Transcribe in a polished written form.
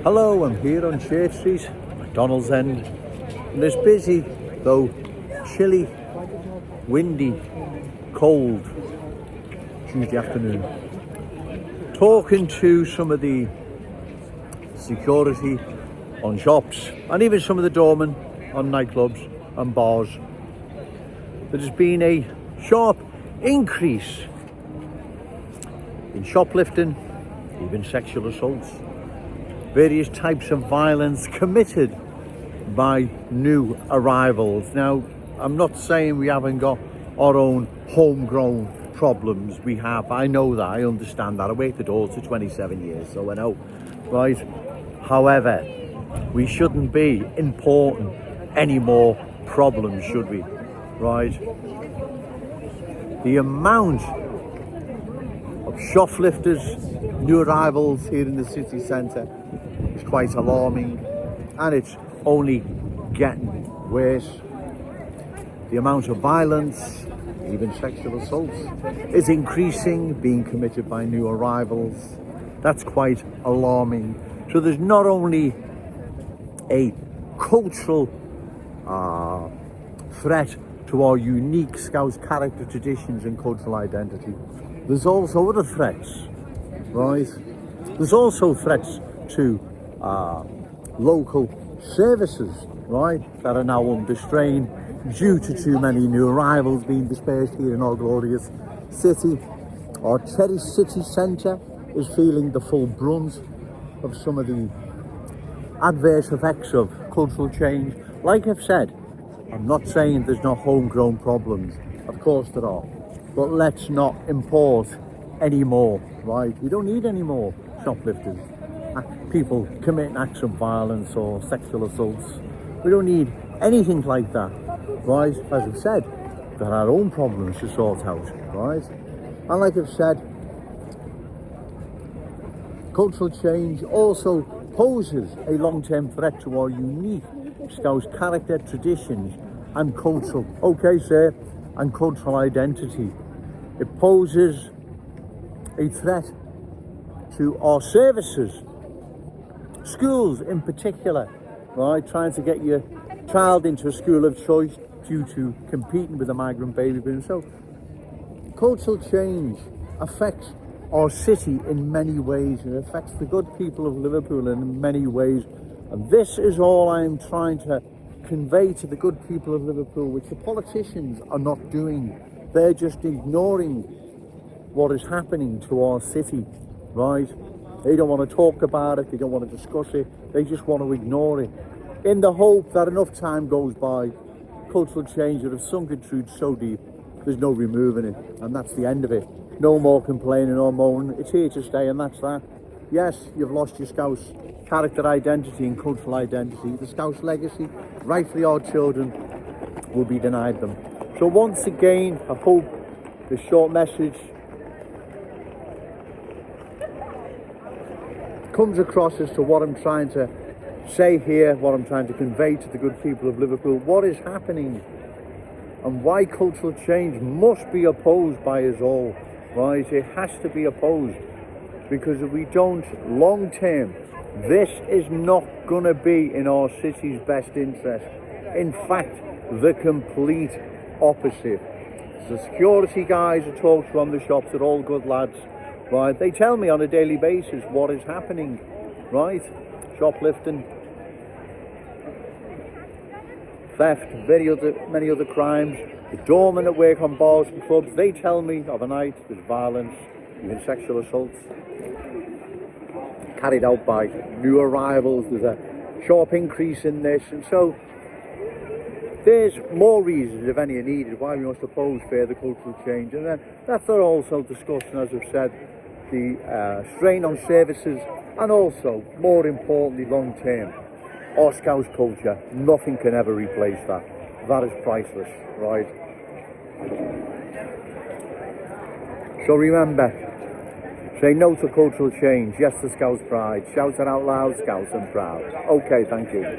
Hello, I'm here on Church Street, McDonald's End, and it's busy, though chilly, windy, cold Tuesday afternoon. Talking to some of the security on shops and even some of the doormen on nightclubs and bars. There's been a sharp increase in shoplifting, even sexual assaults, various types of violence committed by new arrivals. Now, I'm not saying we haven't got our own homegrown problems. We have. I know that. I understand that. I worked at all for 27 years, so I know, right? However, we shouldn't be importing any more problems, should we? Right? The amount of shoplifters, new arrivals here in the city centre is quite alarming, and it's only getting worse. The amount of violence, even sexual assaults, is increasing, being committed by new arrivals. That's quite alarming. So there's not only a cultural threat to our unique Scouse character, traditions and cultural identity, there's also other threats, right? There's also threats to local services, right, that are now under strain due to too many new arrivals being dispersed here in our glorious city. Our cherished city centre is feeling the full brunt of some of the adverse effects of cultural change. Like I've said, I'm not saying there's not homegrown problems. Of course there are. But let's not import any more, right? We don't need any more shoplifters, people committing acts of violence or sexual assaults. We don't need anything like that, right? As I've said, there are our own problems to sort out, right? And like I've said, cultural change also poses a long-term threat to our unique Scouse character, traditions and cultural, and cultural identity. It poses a threat to our services, schools in particular, right? Trying to get your child into a school of choice due to competing with a migrant baby boom. So cultural change affects our city in many ways. It affects the good people of Liverpool in many ways. And this is all I'm trying to convey to the good people of Liverpool, which the politicians are not doing. They're just ignoring what is happening to our city, right? They don't want to talk about it. They don't want to discuss it. They just want to ignore it, in the hope that enough time goes by, cultural change would have sunk its roots so deep, there's no removing it, and that's the end of it. No more complaining or moaning. It's here to stay, and that's that. Yes, you've lost your Scouse character identity and cultural identity. The Scouse legacy, rightfully our children, will be denied them. So once again, I hope this short message comes across as to what I'm trying to say here, what I'm trying to convey to the good people of Liverpool, what is happening and why cultural change must be opposed by us all, right? It has to be opposed, because if we don't, long term, this is not going to be in our city's best interest. In fact, the complete opposite. The security guys I talk to on the shops are all good lads, right? They tell me on a daily basis what is happening, right? Shoplifting, theft, many other crimes. The doormen that work on bars and clubs, they tell me of a night there's violence, even sexual assaults carried out by new arrivals. There's a sharp increase in this, and so there's more reasons, if any, are needed why we must oppose further cultural change. And then that's also discussing, as I've said, the strain on services, and also, more importantly, long term, our Scouse culture. Nothing can ever replace that. That is priceless, right? So remember, say no to cultural change, yes to Scouse pride, shout it out loud, Scouse and proud. Okay, thank you.